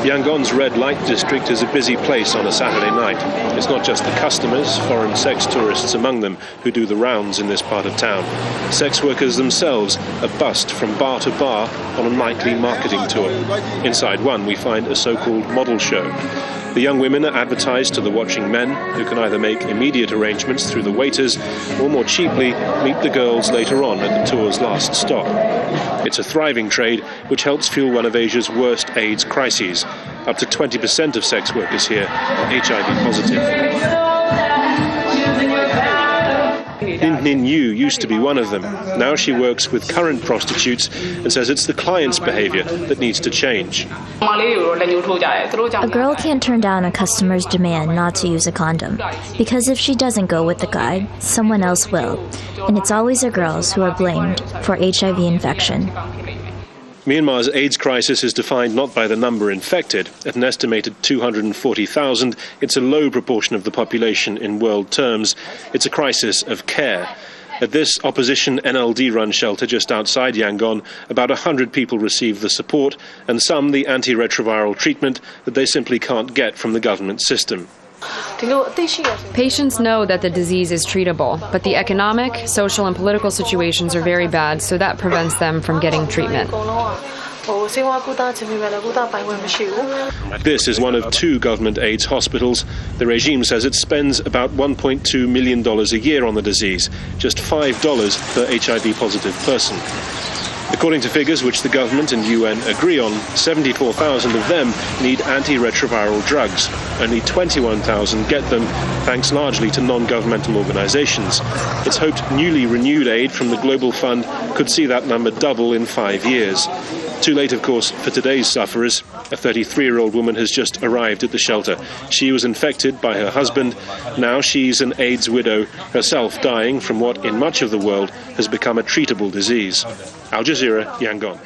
Yangon's red light district is a busy place on a Saturday night. It's not just the customers, foreign sex tourists among them, who do the rounds in this part of town. Sex workers themselves are bussed from bar to bar on a nightly marketing tour. Inside one, we find a so-called model show. The young women are advertised to the watching men, who can either make immediate arrangements through the waiters or more cheaply meet the girls later on at the tour's last stop. It's a thriving trade which helps fuel one of Asia's worst AIDS crises. Up to 20% of sex workers here are HIV positive. Nin Yu used to be one of them. Now she works with current prostitutes and says it's the client's behavior that needs to change. A girl can't turn down a customer's demand not to use a condom, because if she doesn't go with the guy, someone else will. And it's always the girls who are blamed for HIV infection. Myanmar's AIDS crisis is defined not by the number infected. At an estimated 240,000, it's a low proportion of the population in world terms. It's a crisis of care. At this opposition NLD-run shelter just outside Yangon, about 100 people receive the support and some the antiretroviral treatment that they simply can't get from the government system. Patients know that the disease is treatable, but the economic, social and political situations are very bad, so that prevents them from getting treatment. This is one of 2 government AIDS hospitals. The regime says it spends about $1.2 million a year on the disease, just $5 per HIV-positive person. According to figures which the government and UN agree on, 74,000 of them need antiretroviral drugs. Only 21,000 get them, thanks largely to non-governmental organizations. It's hoped newly renewed aid from the Global Fund could see that number double in 5 years. Too late, of course, for today's sufferers. A 33-year-old woman has just arrived at the shelter. She was infected by her husband. Now she's an AIDS widow, herself dying from what in much of the world has become a treatable disease. Al Jazeera, Yangon.